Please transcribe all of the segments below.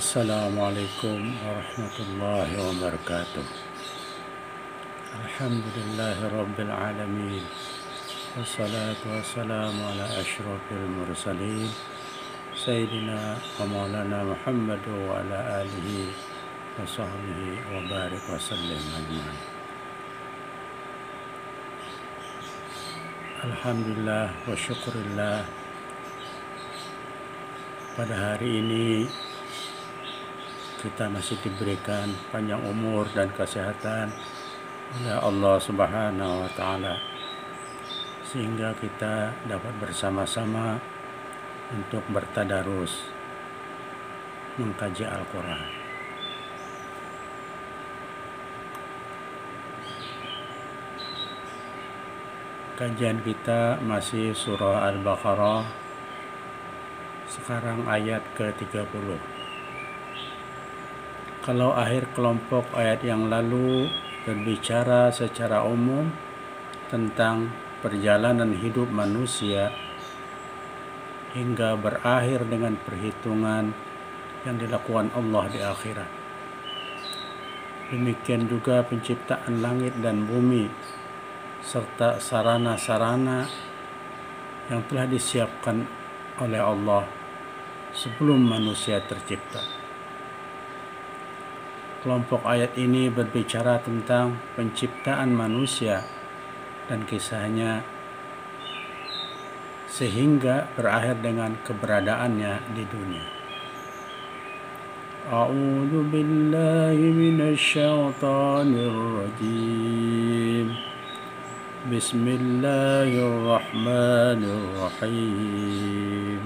Assalamualaikum warahmatullahi wabarakatuh. Alhamdulillahi rabbil alamin. Wassalatu wassalamu ala asyrafil mursalin Sayyidina wa maulana Muhammad wa ala alihi wa sahbihi wa barik wa sallim ajma'in. Alhamdulillah wa syukurillah, pada hari ini kita masih diberikan panjang umur dan kesehatan oleh Allah Subhanahu wa Ta'ala, sehingga kita dapat bersama-sama untuk bertadarus mengkaji Al-Quran. Kajian kita masih surah Al-Baqarah, sekarang ayat ke-30. Kalau akhir kelompok ayat yang lalu berbicara secara umum tentang perjalanan hidup manusia hingga berakhir dengan perhitungan yang dilakukan Allah di akhirat. Demikian juga penciptaan langit dan bumi serta sarana-sarana yang telah disiapkan oleh Allah sebelum manusia tercipta. Kelompok ayat ini berbicara tentang penciptaan manusia dan kisahnya sehingga berakhir dengan keberadaannya di dunia. A'udzu billahi minasy syaithanir rajim. Bismillahirrahmanirrahim.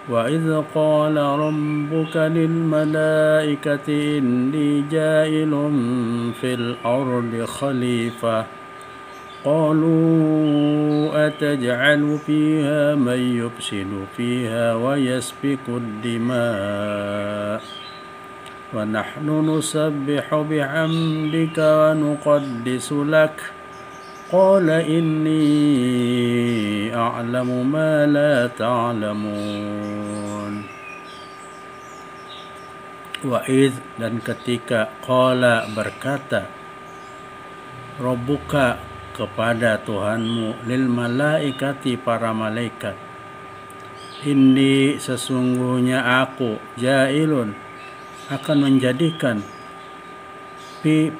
وَإِذْ قَالَ رَبُّكَ لِلْمَلَائِكَةِ إِنِّي جَاعِلٌ فِي الْأَرْضِ خَلِيفَةً قَالُوا أَتَجْعَلُ فِيهَا مَن يُفْسِدُ فِيهَا وَيَسْفِكُ الدِّمَاءَ وَنَحْنُ نُسَبِّحُ بِحَمْدِكَ وَنُقَدِّسُ لَكَ قال إني أعلم ما لا تعلمون. Wa'idh, dan ketika qala berkata Rabbuka kepada Tuhanmu lil malaikati para malaikat, inni sesungguhnya aku ja'ilun akan menjadikan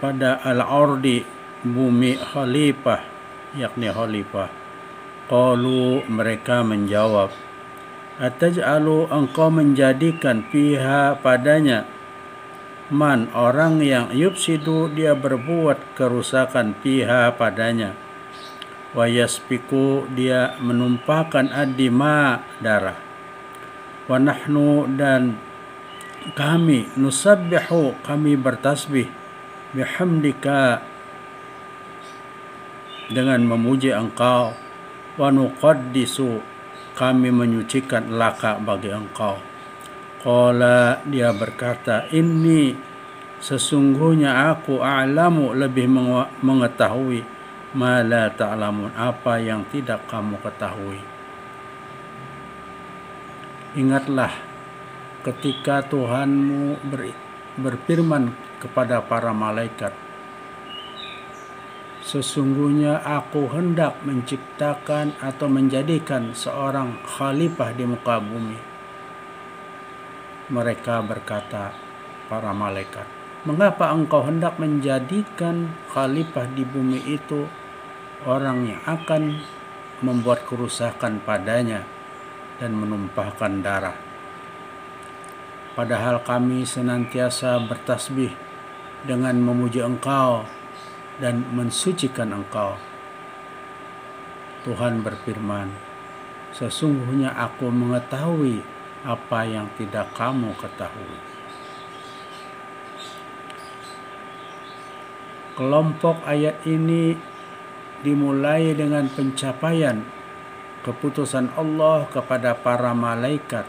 pada al-ardi bumi khalifah, yakni khalifah. Qalu, mereka menjawab, ataj'alu, engkau menjadikan fiha padanya man, orang yang yufsidu, dia berbuat kerusakan, fiha padanya, wa yasfiku, dia menumpahkan ad-dima, darah, wa nahnu, dan kami, nusabbihu, kami bertasbih, bihamdika, dengan memuji engkau, wa nuqaddisu, kami menyucikan laka bagi engkau. Qala, dia berkata, inni sesungguhnya aku a'lamu, lebih mengetahui, ma la ta'lamun, apa yang tidak kamu ketahui. Ingatlah ketika Tuhanmu berfirman kepada para malaikat, sesungguhnya aku hendak menciptakan atau menjadikan seorang khalifah di muka bumi. Mereka berkata, para malaikat, mengapa engkau hendak menjadikan khalifah di bumi itu orang yang akan membuat kerusakan padanya dan menumpahkan darah? Padahal kami senantiasa bertasbih dengan memuji engkau dan mensucikan engkau. Tuhan berfirman, sesungguhnya aku mengetahui apa yang tidak kamu ketahui. Kelompok ayat ini dimulai dengan pencapaian keputusan Allah kepada para malaikat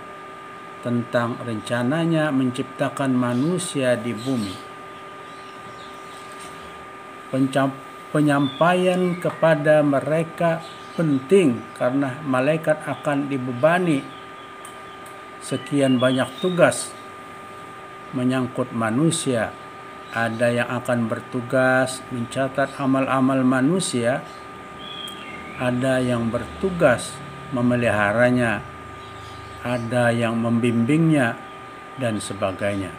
tentang rencananya menciptakan manusia di bumi. Penyampaian kepada mereka penting karena malaikat akan dibebani sekian banyak tugas menyangkut manusia. Ada yang akan bertugas mencatat amal-amal manusia, ada yang bertugas memeliharanya, ada yang membimbingnya, dan sebagainya.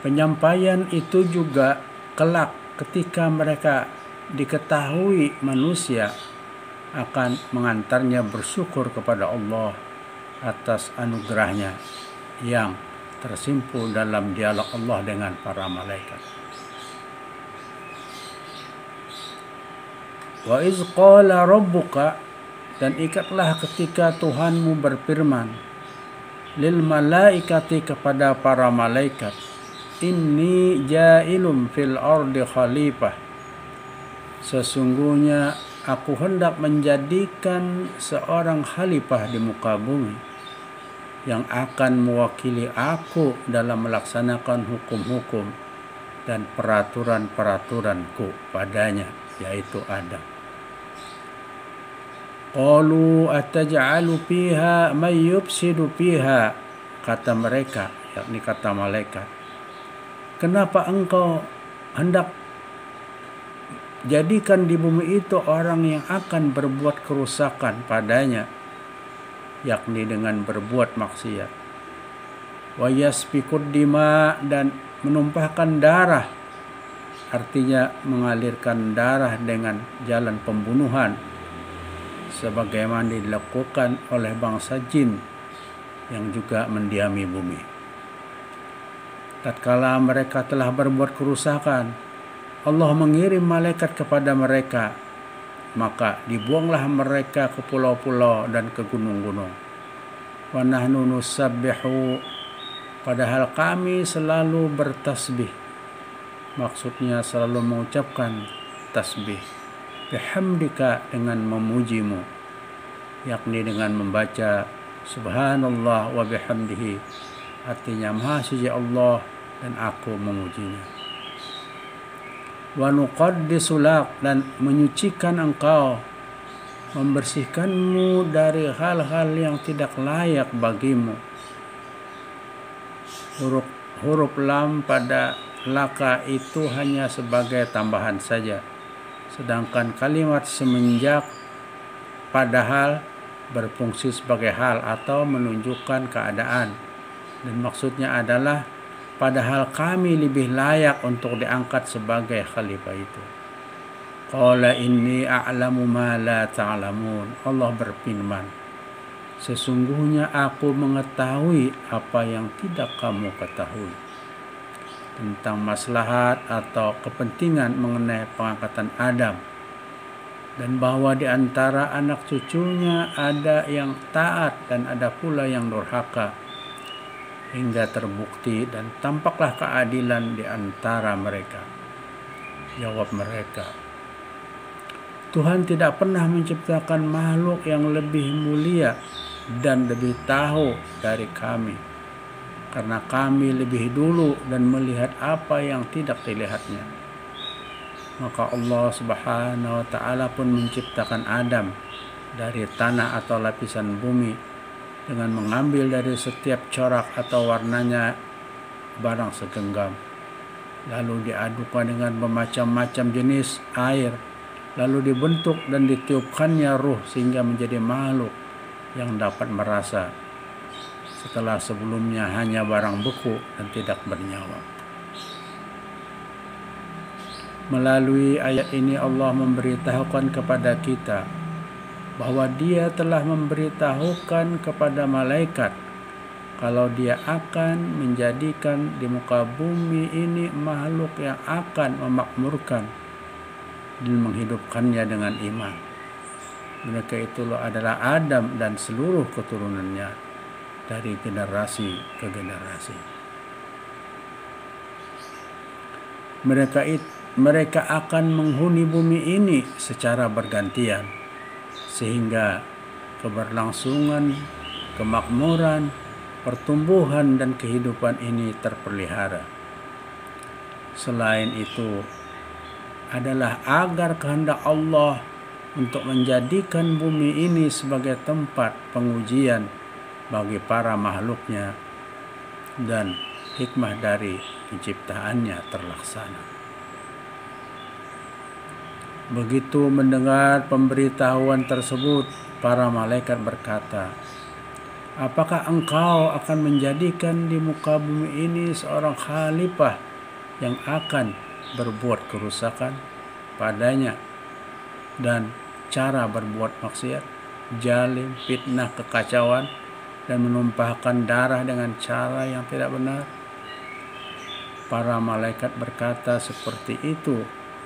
Penyampaian itu juga kelak ketika mereka diketahui manusia akan mengantarnya bersyukur kepada Allah atas anugerahnya yang tersimpul dalam dialog Allah dengan para malaikat. Wa iz qala rabbuka, dan ingatlah ketika Tuhanmu berfirman, lil malaikati, kepada para malaikat, inni ja'ilum fil ardi khalifah, sesungguhnya aku hendak menjadikan seorang khalifah di muka bumi yang akan mewakili aku dalam melaksanakan hukum-hukum dan peraturan-peraturanku padanya, yaitu Adam. Qalu ataj'alu fiha may yufsidu fiha, kata mereka, yakni kata malaikat, kenapa engkau hendak jadikan di bumi itu orang yang akan berbuat kerusakan padanya, yakni dengan berbuat maksiat. Wa yasfikud dima, dan menumpahkan darah, artinya mengalirkan darah dengan jalan pembunuhan, sebagaimana dilakukan oleh bangsa jin yang juga mendiami bumi. Tatkala mereka telah berbuat kerusakan, Allah mengirim malaikat kepada mereka, maka dibuanglah mereka ke pulau-pulau dan ke gunung-gunung. Wa nahnu nusabbihu, padahal kami selalu bertasbih, maksudnya selalu mengucapkan tasbih, bihamdika, dengan memujimu, yakni dengan membaca subhanallah wa bihamdihi, artinya maha suci Allah dan aku memujinya. Wa nuqaddisu lak, dan menyucikan engkau, membersihkanmu dari hal-hal yang tidak layak bagimu. Huruf lam pada laka itu hanya sebagai tambahan saja, sedangkan kalimat semenjak padahal berfungsi sebagai hal atau menunjukkan keadaan, dan maksudnya adalah padahal kami lebih layak untuk diangkat sebagai khalifah itu. Qala inni a'lamu ma la ta'lamun, Allah berfirman, sesungguhnya aku mengetahui apa yang tidak kamu ketahui tentang maslahat atau kepentingan mengenai pengangkatan Adam, dan bahwa di antara anak cucunya ada yang taat dan ada pula yang durhaka, hingga terbukti dan tampaklah keadilan di antara mereka. Jawab mereka, Tuhan tidak pernah menciptakan makhluk yang lebih mulia dan lebih tahu dari kami, karena kami lebih dulu dan melihat apa yang tidak dilihatnya. Maka Allah Subhanahu wa ta'ala pun menciptakan Adam dari tanah atau lapisan bumi dengan mengambil dari setiap corak atau warnanya barang segenggam, lalu diadukkan dengan bermacam-macam jenis air, lalu dibentuk dan ditiupkannya ruh sehingga menjadi makhluk yang dapat merasa, setelah sebelumnya hanya barang beku dan tidak bernyawa. Melalui ayat ini Allah memberitahukan kepada kita bahwa Dia telah memberitahukan kepada malaikat kalau Dia akan menjadikan di muka bumi ini makhluk yang akan memakmurkan dan menghidupkannya dengan iman. Mereka itulah adalah Adam dan seluruh keturunannya dari generasi ke generasi. Mereka akan menghuni bumi ini secara bergantian, sehingga keberlangsungan, kemakmuran, pertumbuhan dan kehidupan ini terpelihara. Selain itu adalah agar kehendak Allah untuk menjadikan bumi ini sebagai tempat pengujian bagi para makhluknya, dan hikmah dari penciptaannya terlaksana. Begitu mendengar pemberitahuan tersebut, para malaikat berkata, apakah engkau akan menjadikan di muka bumi ini seorang khalifah yang akan berbuat kerusakan padanya dan cara berbuat maksiat, zalim, fitnah, kekacauan, dan menumpahkan darah dengan cara yang tidak benar? Para malaikat berkata seperti itu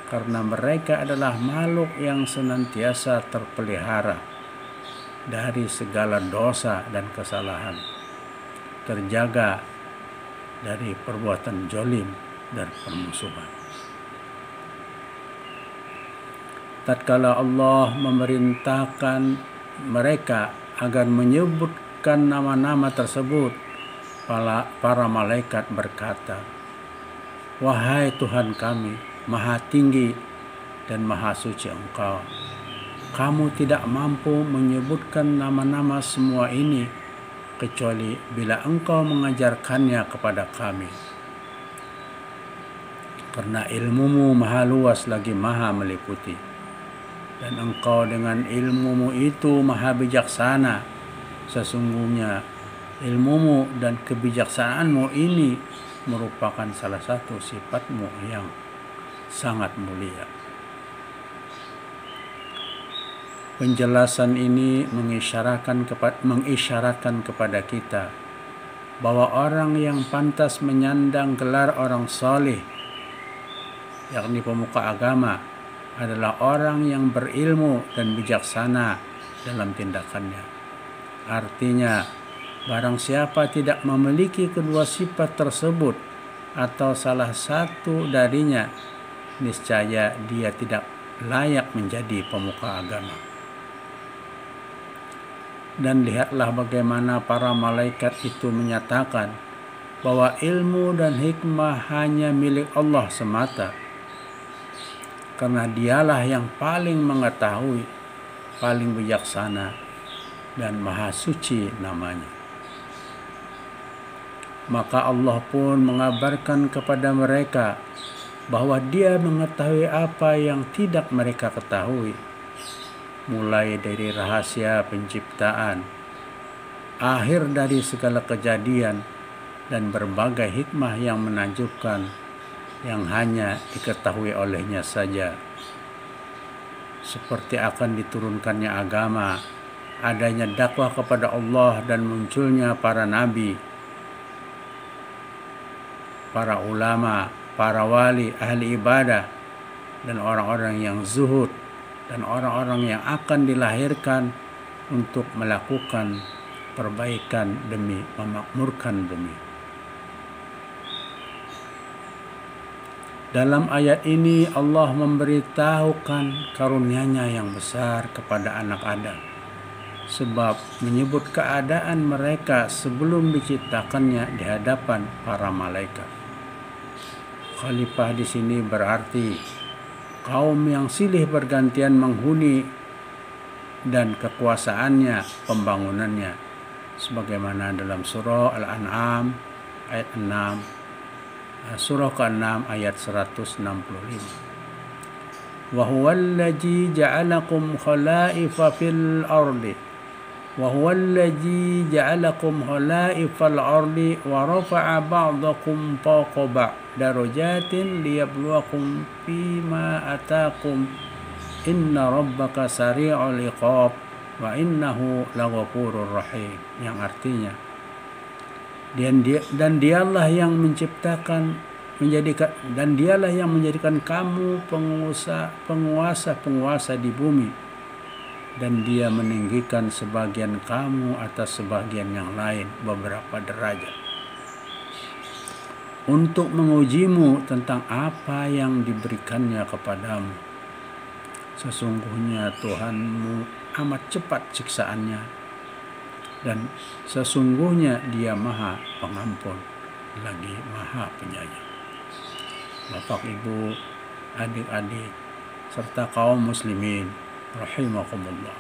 karena mereka adalah makhluk yang senantiasa terpelihara dari segala dosa dan kesalahan, terjaga dari perbuatan zalim dan permusuhan. Tatkala Allah memerintahkan mereka agar menyebutkan nama-nama tersebut, para malaikat berkata, wahai Tuhan kami, Maha tinggi dan maha suci Engkau. Kamu tidak mampu menyebutkan nama-nama semua ini kecuali bila Engkau mengajarkannya kepada kami. Karena ilmumu maha luas lagi maha meliputi. Dan Engkau dengan ilmumu itu maha bijaksana. Sesungguhnya ilmumu dan kebijaksanaanmu ini merupakan salah satu sifatmu yang sangat mulia. Penjelasan ini mengisyaratkan kepada kita bahwa orang yang pantas menyandang gelar orang saleh, yakni pemuka agama, adalah orang yang berilmu dan bijaksana dalam tindakannya. Artinya, barang siapa tidak memiliki kedua sifat tersebut atau salah satu darinya, niscaya dia tidak layak menjadi pemuka agama. Dan lihatlah bagaimana para malaikat itu menyatakan bahwa ilmu dan hikmah hanya milik Allah semata, karena dialah yang paling mengetahui, paling bijaksana, dan maha suci namanya. Maka Allah pun mengabarkan kepada mereka bahwa Dia mengetahui apa yang tidak mereka ketahui, mulai dari rahasia penciptaan, akhir dari segala kejadian, dan berbagai hikmah yang menakjubkan yang hanya diketahui olehnya saja, seperti akan diturunkannya agama, adanya dakwah kepada Allah, dan munculnya para nabi, para ulama, para wali, ahli ibadah, dan orang-orang yang zuhud, dan orang-orang yang akan dilahirkan untuk melakukan perbaikan demi memakmurkan bumi. Dalam ayat ini Allah memberitahukan karunia-Nya yang besar kepada anak Adam, sebab menyebut keadaan mereka sebelum diciptakannya di hadapan para malaikat. Khalifah di sini berarti kaum yang silih bergantian menghuni dan kekuasaannya, pembangunannya, sebagaimana dalam surah Al-An'am ayat 6, surah ke-6 ayat 165. Wa huwallazi ja'alakum khalaifa fil ardi wa rafa'a ba'dakum fawqa ba'd darajatin liyabluwakum fima ataakum inna rabbaka sari'ul iqab wa innahu laghafurur rahim, yang artinya dan dialah yang menjadikan kamu penguasa di bumi, dan Dia meninggikan sebagian kamu atas sebagian yang lain beberapa derajat untuk mengujimu tentang apa yang diberikannya kepadamu. Sesungguhnya Tuhanmu amat cepat siksaannya, dan sesungguhnya Dia Maha Pengampun lagi Maha Penyayang. Bapak, Ibu, adik-adik, serta kaum muslimin rahimakumullah.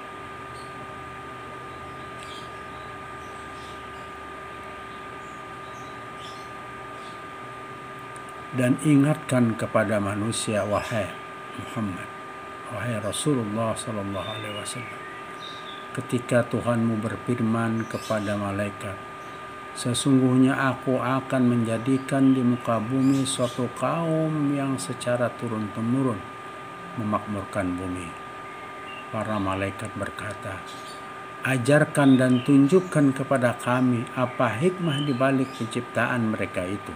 dan ingatkan kepada manusia, wahai Muhammad, wahai Rasulullah sallallahu alaihi wasallam, ketika Tuhanmu berfirman kepada malaikat, sesungguhnya aku akan menjadikan di muka bumi suatu kaum yang secara turun-temurun memakmurkan bumi. Para malaikat berkata, ajarkan dan tunjukkan kepada kami apa hikmah di balik penciptaan mereka itu.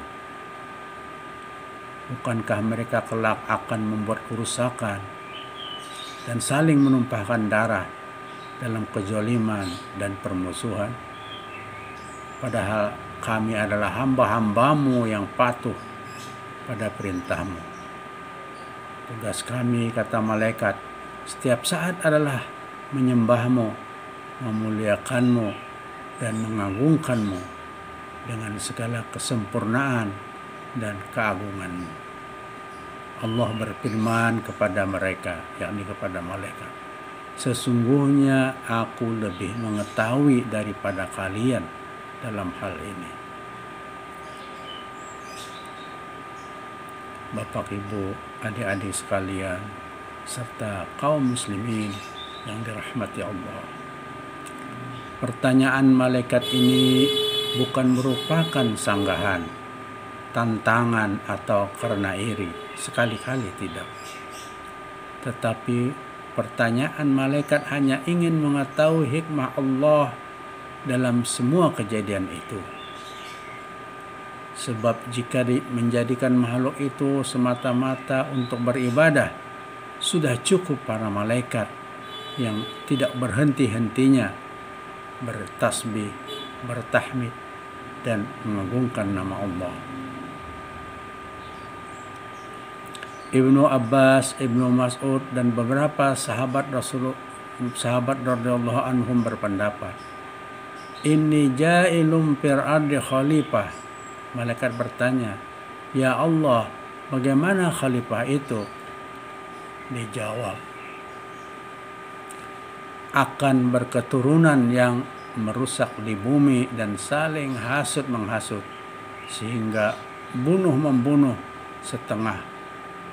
Bukankah mereka kelak akan membuat kerusakan dan saling menumpahkan darah dalam kezaliman dan permusuhan? Padahal kami adalah hamba-hambamu yang patuh pada perintahmu. Tugas kami, kata malaikat, setiap saat adalah menyembahmu, memuliakanmu, dan mengagungkanmu dengan segala kesempurnaan dan keagunganmu. Allah berfirman kepada mereka, yakni kepada malaikat, sesungguhnya aku lebih mengetahui daripada kalian dalam hal ini. Bapak, Ibu, adik-adik sekalian, serta kaum muslimin yang dirahmati Allah, pertanyaan malaikat ini bukan merupakan sanggahan, tantangan, atau karena iri, sekali-kali tidak. Tetapi pertanyaan malaikat hanya ingin mengetahui hikmah Allah dalam semua kejadian itu. Sebab jika menjadikan makhluk itu semata-mata untuk beribadah, sudah cukup para malaikat yang tidak berhenti-hentinya bertasbih, bertahmid, dan mengagungkan nama Allah. Ibnu Abbas, Ibnu Mas'ud, dan beberapa sahabat radhiyallahu anhum berpendapat, inni ja'ilum fil ardi khalifah. Malaikat bertanya, ya Allah, bagaimana khalifah itu? Dijawab, akan berketurunan yang merusak di bumi dan saling hasut-menghasut, sehingga bunuh-membunuh setengah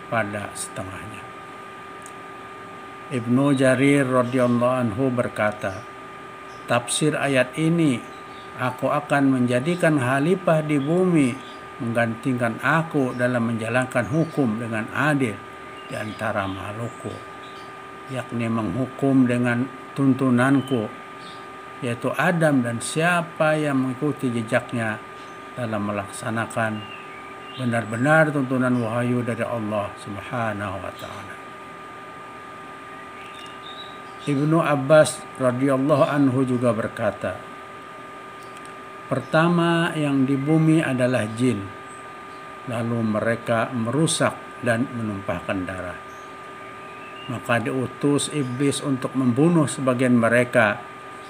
pada setengahnya. Ibnu Jarir radhiyallahu anhu berkata, tafsir ayat ini, aku akan menjadikan khalifah di bumi menggantikan aku dalam menjalankan hukum dengan adil di antara makhlukku, yakni menghukum dengan tuntunanku, yaitu Adam dan siapa yang mengikuti jejaknya dalam melaksanakan benar-benar tuntunan wahyu dari Allah Subhanahu wa ta'ala. Ibnu Abbas radhiyallahu anhu juga berkata, pertama yang di bumi adalah jin, lalu mereka merusak dan menumpahkan darah. Maka diutus iblis untuk membunuh sebagian mereka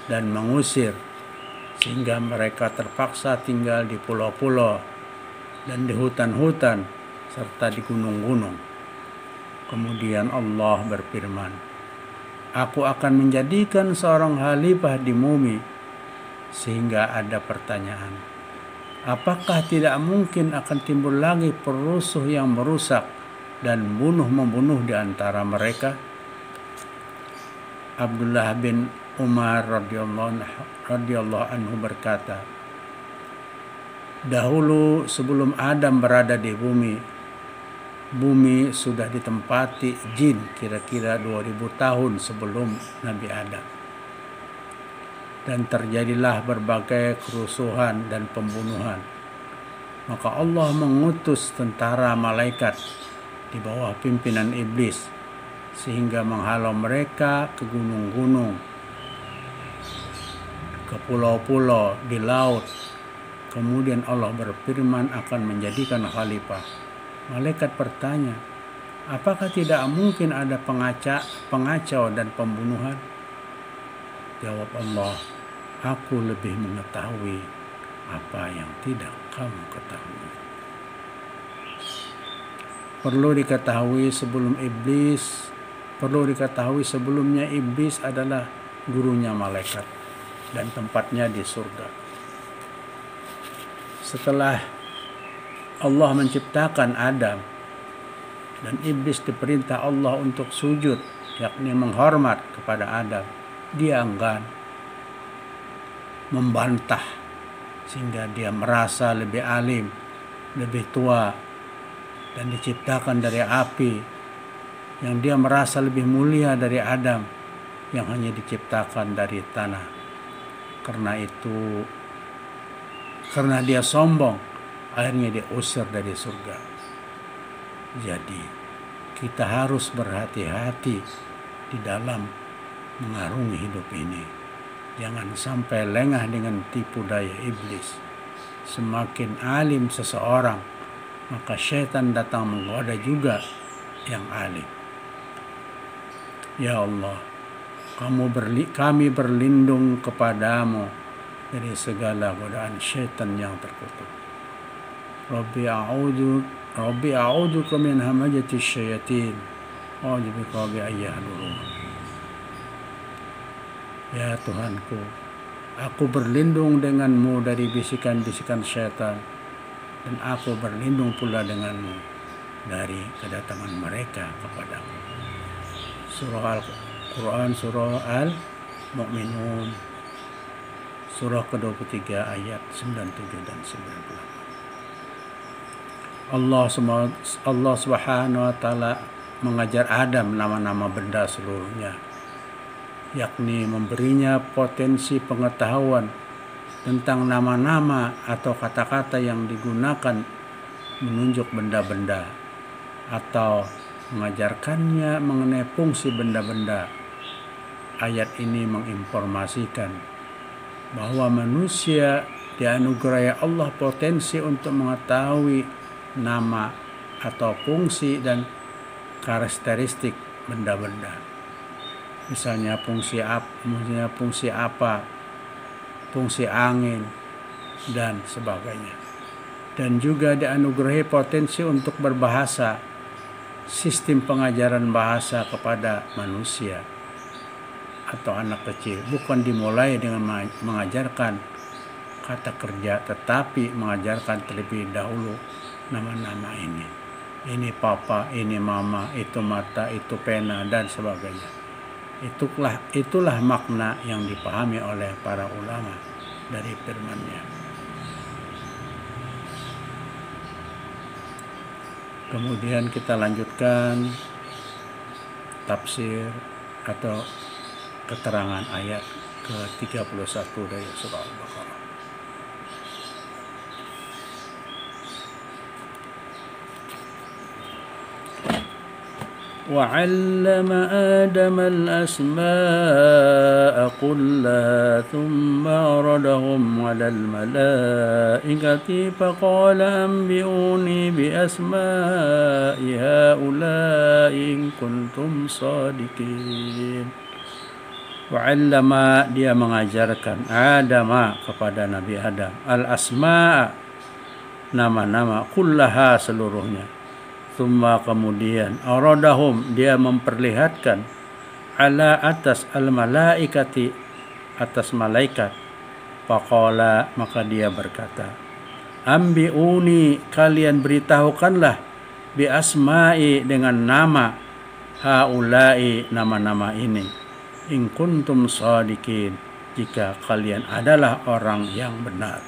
dan mengusir, sehingga mereka terpaksa tinggal di pulau-pulau dan di hutan-hutan serta di gunung-gunung. Kemudian Allah berfirman, aku akan menjadikan seorang khalifah di bumi, sehingga ada pertanyaan, apakah tidak mungkin akan timbul lagi perusuh yang merusak dan membunuh di antara mereka? Abdullah bin Umar radhiyallahu anhu berkata, dahulu sebelum Adam berada di bumi sudah ditempati jin kira-kira 2000 tahun sebelum Nabi Adam. Dan terjadilah berbagai kerusuhan dan pembunuhan. Maka Allah mengutus tentara malaikat di bawah pimpinan iblis, sehingga menghalau mereka ke gunung-gunung, ke pulau-pulau, di laut. Kemudian Allah berfirman akan menjadikan khalifah. Malaikat bertanya, apakah tidak mungkin ada pengacau dan pembunuhan? Jawab Allah, aku lebih mengetahui apa yang tidak kamu ketahui. Perlu diketahui sebelumnya iblis adalah gurunya malaikat dan tempatnya di surga. Setelah Allah menciptakan Adam dan iblis diperintah Allah untuk sujud, yakni menghormat kepada Adam, dia enggan, membantah, sehingga dia merasa lebih alim, lebih tua, dan diciptakan dari api, yang dia merasa lebih mulia dari Adam yang hanya diciptakan dari tanah. Karena dia sombong, akhirnya diusir dari surga. Jadi kita harus berhati-hati di dalam mengarungi hidup ini. Jangan sampai lengah dengan tipu daya iblis. Semakin alim seseorang, maka syaitan datang menggoda juga yang alim. Ya Allah, kami berlindung kepadamu dari segala godaan syaitan yang terkutuk. Rabbi a'udzuka min hamajati syayatin wa a'udzubika an yahdurun. Ya Tuhanku, aku berlindung denganmu dari bisikan-bisikan syaitan, dan aku berlindung pula denganmu dari kedatangan mereka kepadaku. Surah Al-Quran, Surah Al-Mu'minun, Surah ke-23 ayat 97 dan 98. Allah Subhanahu wa Ta'ala mengajar Adam nama-nama benda seluruhnya, yakni memberinya potensi pengetahuan tentang nama-nama atau kata-kata yang digunakan menunjuk benda-benda, atau mengajarkannya mengenai fungsi benda-benda. Ayat ini menginformasikan bahwa manusia dianugerahi Allah potensi untuk mengetahui nama atau fungsi dan karakteristik benda-benda. Misalnya fungsi apa, fungsi angin, dan sebagainya. Dan juga dianugerahi potensi untuk berbahasa, sistem pengajaran bahasa kepada manusia atau anak kecil. Bukan dimulai dengan mengajarkan kata kerja, tetapi mengajarkan terlebih dahulu nama-nama ini. Ini papa, ini mama, itu mata, itu pena, dan sebagainya. Itulah makna yang dipahami oleh para ulama dari firman-Nya. Kemudian kita lanjutkan tafsir atau keterangan ayat ke-31 dari surah Al-Baqarah. وعلم آدم الأسماء كلها ثم عرضهم على الملائكة فقال أنبئوني بأسماء هؤلاء إن كنتم صادقين. وعلم, dia mengajarkan Adam kepada Nabi Adam al-asma, nama-nama, kullaha seluruhnya. Thumma, kemudian aradahum, dia memperlihatkan ala atas al-malaikati, atas malaikat. Faqala, maka dia berkata, ambiuni, kalian beritahukanlah, bi asma'i, dengan nama, haulai, nama-nama ini, in kuntum shadiqin, jika kalian adalah orang yang benar.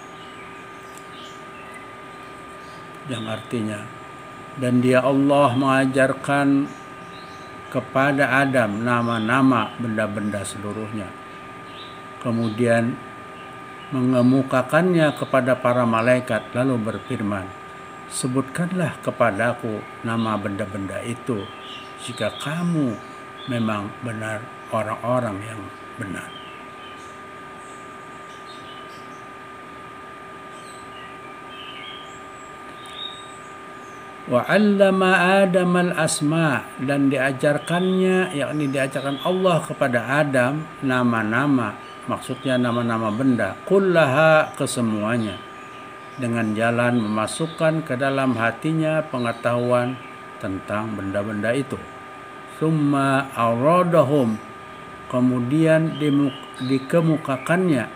Yang artinya, dan dia Allah mengajarkan kepada Adam nama-nama benda-benda seluruhnya. Kemudian mengemukakannya kepada para malaikat, lalu berfirman, sebutkanlah kepadaku nama benda-benda itu jika kamu memang benar orang-orang yang benar. Wa 'allama Adam al-asma, dan diajarkannya, yakni diajarkan Allah kepada Adam nama-nama, maksudnya nama-nama benda, kullaha, kesemuanya, dengan jalan memasukkan ke dalam hatinya pengetahuan tentang benda-benda itu. Summa aradahum, kemudian dikemukakannya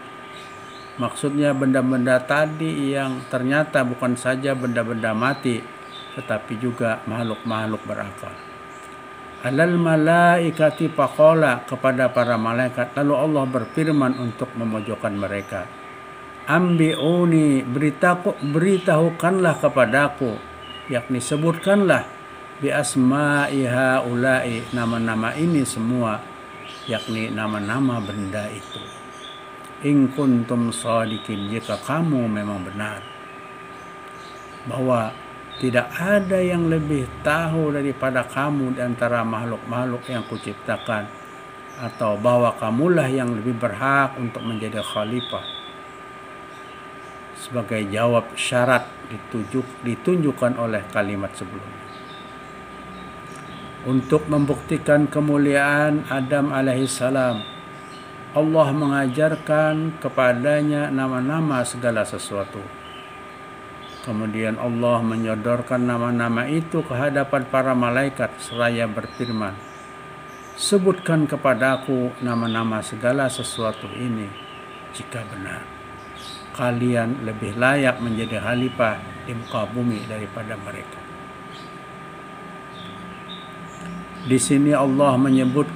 Maksudnya benda-benda tadi yang ternyata bukan saja benda-benda mati, tetapi juga makhluk-makhluk berakal. Alal malaikati faqala, kepada para malaikat, lalu Allah berfirman untuk memojokkan mereka. Ambiuni, beritahukanlah kepadaku, yakni sebutkanlah bi asma'i haula'i, nama-nama ini semua, yakni nama-nama benda itu. In kuntum shadiqin, jika kamu memang benar bahwa tidak ada yang lebih tahu daripada kamu di antara makhluk-makhluk yang kuciptakan, atau bahwa kamulah yang lebih berhak untuk menjadi khalifah. Sebagai jawab syarat ditunjukkan oleh kalimat sebelumnya. Untuk membuktikan kemuliaan Adam alaihissalam, Allah mengajarkan kepadanya nama-nama segala sesuatu. Kemudian Allah menyodorkan nama-nama itu ke hadapan para malaikat seraya berfirman, sebutkan kepadaku nama-nama segala sesuatu ini jika benar kalian lebih layak menjadi khalifah di muka bumi daripada mereka. Di sini Allah menyebut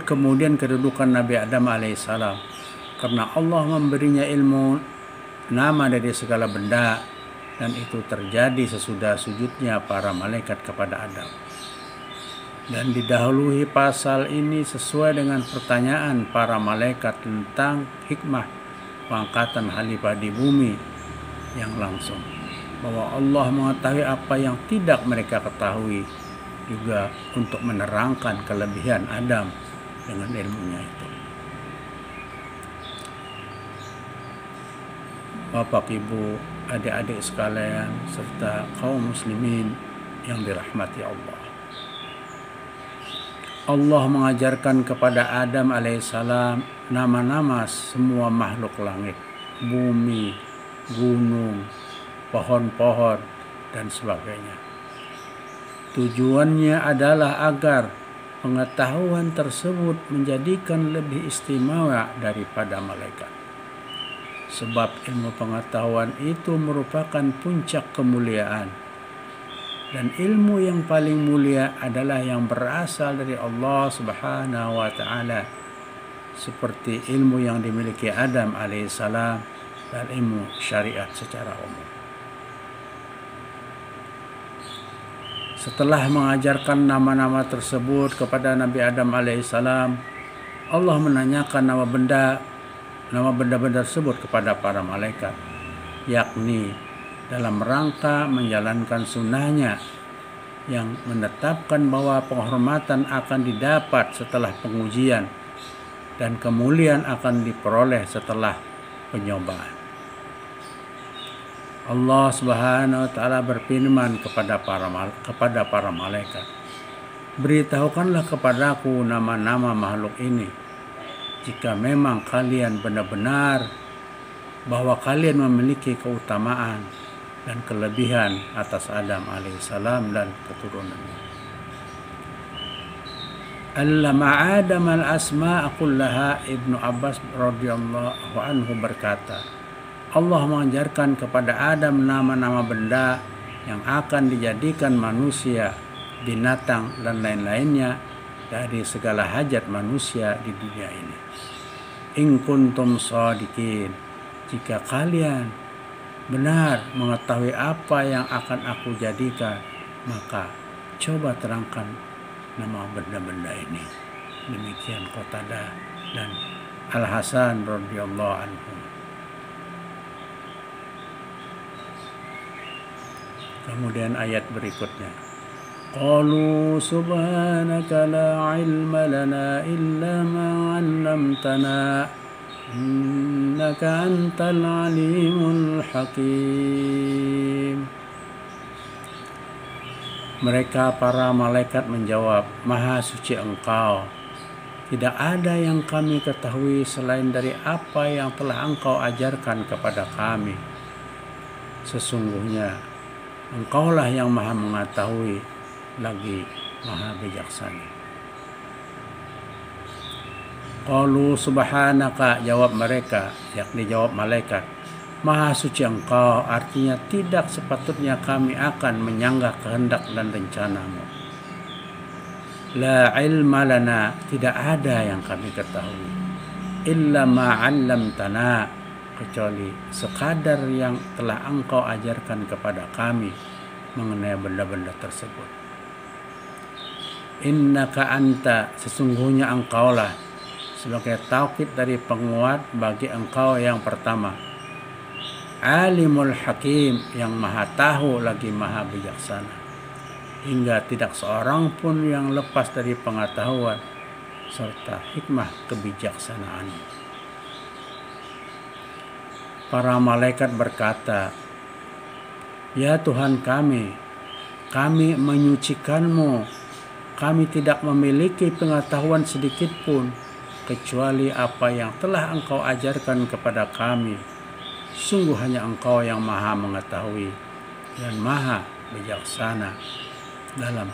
kemudian kedudukan Nabi Adam alaihissalam, karena Allah memberinya ilmu nama dari segala benda, dan itu terjadi sesudah sujudnya para malaikat kepada Adam. Dan didahului pasal ini sesuai dengan pertanyaan para malaikat tentang hikmah pengangkatan khalifah di bumi yang langsung, bahwa Allah mengetahui apa yang tidak mereka ketahui, juga untuk menerangkan kelebihan Adam dengan ilmunya itu. Bapak, Ibu, adik-adik sekalian, serta kaum muslimin yang dirahmati Allah. Allah mengajarkan kepada Adam alaihissalam nama-nama semua makhluk langit, bumi, gunung, pohon-pohon, dan sebagainya. Tujuannya adalah agar pengetahuan tersebut menjadikan lebih istimewa daripada malaikat. Sebab ilmu pengetahuan itu merupakan puncak kemuliaan. Dan ilmu yang paling mulia adalah yang berasal dari Allah Subhanahu wa ta'ala, seperti ilmu yang dimiliki Adam alaihissalam dan ilmu syariat secara umum. Setelah mengajarkan nama-nama tersebut kepada Nabi Adam alaihissalam, Allah menanyakan nama benda-benda tersebut kepada para malaikat, yakni dalam rangka menjalankan sunnahnya yang menetapkan bahwa penghormatan akan didapat setelah pengujian dan kemuliaan akan diperoleh setelah penyobaan. Allah Subhanahu wa ta'ala berfirman kepada para malaikat, beritahukanlah kepadaku nama-nama makhluk ini jika memang kalian benar-benar bahwa kalian memiliki keutamaan dan kelebihan atas Adam alaihissalam dan keturunannya. Allama Adam al-asma'a kullaha. Ibnu Abbas radhiyallahu anhu berkata, Allah mengajarkan kepada Adam nama-nama benda yang akan dijadikan manusia, binatang, dan lain-lainnya dari segala hajat manusia di dunia ini. In kuntum shadiqin, jika kalian benar mengetahui apa yang akan aku jadikan, maka coba terangkan nama benda-benda ini. Demikian Qatadah dan Al-Hasan radhiyallahu anhu. Kemudian ayat berikutnya, qalu subhanaka la ilma lana illa ma 'allamtana innaka antal alimul hakim. Mereka para malaikat menjawab, Maha suci Engkau, tidak ada yang kami ketahui selain dari apa yang telah Engkau ajarkan kepada kami. Sesungguhnya Engkaulah yang maha mengetahui lagi maha bijaksana. Qalu subhanaka, jawab mereka, yakni jawab malaikat, Maha suci Engkau, artinya tidak sepatutnya kami akan menyanggah kehendak dan rencanamu. La ilma lana, tidak ada yang kami ketahui. Illa ma 'allamtana, kecuali sekadar yang telah Engkau ajarkan kepada kami mengenai benda-benda tersebut. Innaka anta, sesungguhnya Engkaulah, sebagai taukid dari penguat bagi Engkau yang pertama. Alimul Hakim, yang maha tahu lagi maha bijaksana, hingga tidak seorang pun yang lepas dari pengetahuan serta hikmah kebijaksanaan. Para malaikat berkata, Ya Tuhan kami menyucikan-Mu, kami tidak memiliki pengetahuan sedikit pun kecuali apa yang telah Engkau ajarkan kepada kami. Sungguh hanya Engkau yang maha mengetahui dan maha bijaksana dalam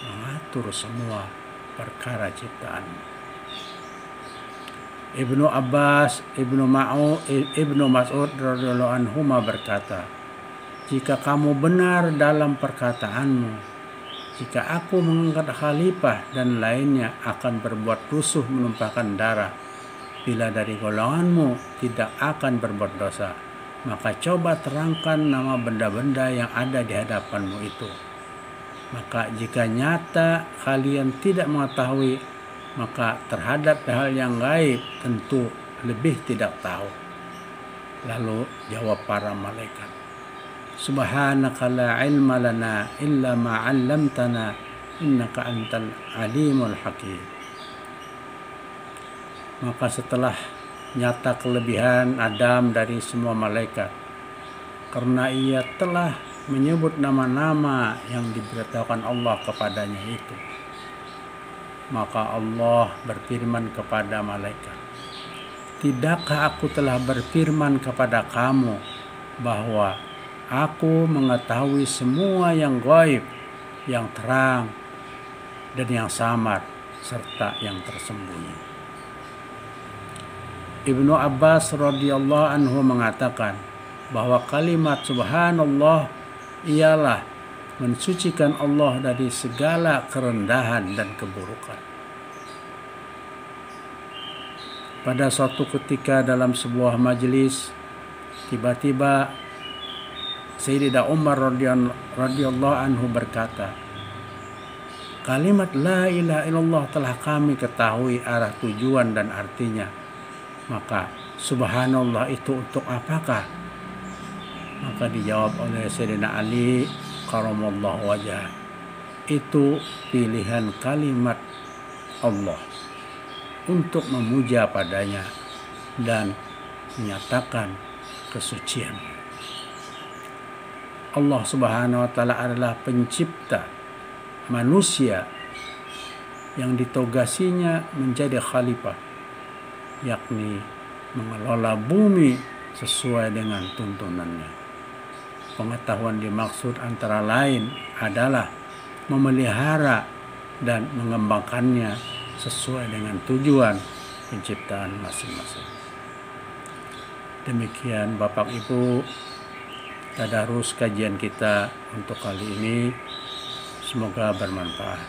mengatur semua perkara ciptaan. Ibnu Abbas, Ibnu Mas'ud radhiyallahu anhu berkata, jika kamu benar dalam perkataanmu, jika aku mengangkat khalifah dan lainnya akan berbuat rusuh menumpahkan darah, bila dari golonganmu tidak akan berbuat dosa, maka coba terangkan nama benda-benda yang ada di hadapanmu itu. Maka jika nyata kalian tidak mengetahui, maka terhadap hal yang gaib tentu lebih tidak tahu. Lalu jawab para malaikat, Subhanaka la ilma lana illa ma 'allamtana innaka antal alimul hakim. Maka setelah nyata kelebihan Adam dari semua malaikat, karena ia telah menyebut nama-nama yang diberitahukan Allah kepadanya itu, maka Allah berfirman kepada malaikat, Tidakkah aku telah berfirman kepada kamu bahwa aku mengetahui semua yang gaib, yang terang dan yang samar, serta yang tersembunyi. Ibnu Abbas radhiyallahu anhu mengatakan bahwa kalimat subhanallah ialah mensucikan Allah dari segala kerendahan dan keburukan. Pada suatu ketika dalam sebuah majelis, tiba-tiba Sayyidina Umar radhiyallahu anhu berkata, kalimat la ilaha illallah telah kami ketahui arah tujuan dan artinya. Maka subhanallah itu untuk apakah? Maka dijawab oleh Sayyidina Ali karamallahu wajhah, itu pilihan kalimat Allah untuk memuja padanya dan menyatakan kesucian. Allah Subhanahu wa taala adalah pencipta manusia yang ditogasinya menjadi khalifah, yakni mengelola bumi sesuai dengan tuntunannya. Pengetahuan dimaksud antara lain adalah memelihara dan mengembangkannya sesuai dengan tujuan penciptaan masing-masing. Demikian Bapak Ibu, tadarus kajian kita untuk kali ini, semoga bermanfaat,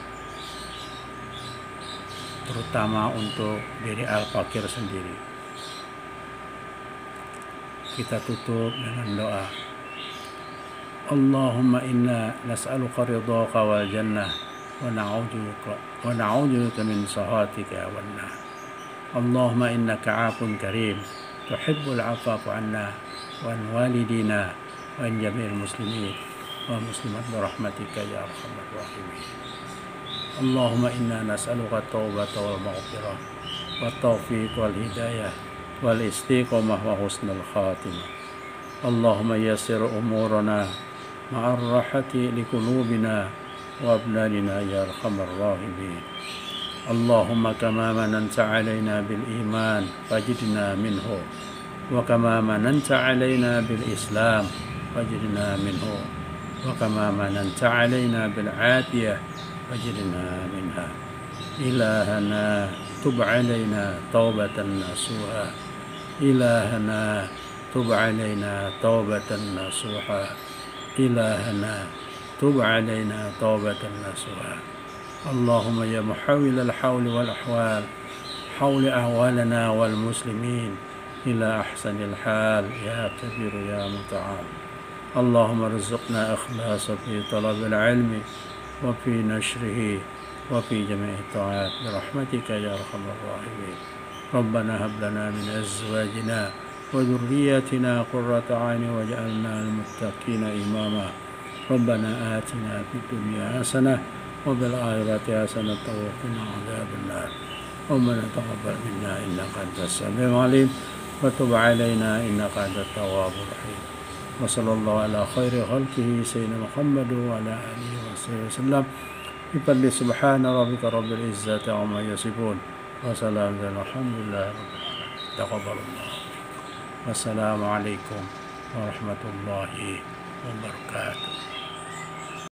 terutama untuk diri Al-Fakir sendiri. Kita tutup dengan doa. Allahumma inna nas'aluka ridhaka wal jannah wa na'udzubika min sakhatika wan nar. Allahumma innaka 'afun karim tuhibbul 'afwa fa'fu 'anna wa an walidina wa an jami'il muslimin wa muslimat bi rahmatika ya arhamar rahimin. Allahumma inna nas'aluka at-taubata wal maghfirah wat taufiq wal hidayah wal istiqamah wa husnul khatimah. Allahumma yassir umurana ma'ar rahati liqulubina wa abnanina ya arhamar rahimin. Allahumma kama mananta 'alaina bil iman fajidna minhu wa kama mananta 'alaina bil islam fajidna minhu wa kama mananta 'alaina bil afiyah wajidna minha. Ilahana تب علينا توبة نصوحا إلهنا تب علينا توبة نصوحا إلهنا تب علينا توبة نصوحا اللهم يا محول الحول والأحوال حول أحوالنا والمسلمين إلى أحسن الحال يا كبير يا متعال اللهم ارزقنا إخلاص في طلب العلم وفي نشره وفي جميع الطاعات برحمتك يا أرحم الراحمين ربنا هب لنا من أزواجنا وذرياتنا قرة أعين واجعلنا للمتقين إماما ربنا آتنا في الدنيا حسنة وفي الآخرة حسنة وقنا عذاب النار ربنا تقبل منا إنك أنت السميع العليم وتب علينا إنك أنت التواب الرحيم وصلى الله على خير خلقه سيدنا محمد وعلى آله وصحبه وسلم بفضل سبحان ربك رب العزة عما يصفون وسلام الحمد لله رب العالمين تقبل الله والسلام عليكم ورحمة الله وبركاته.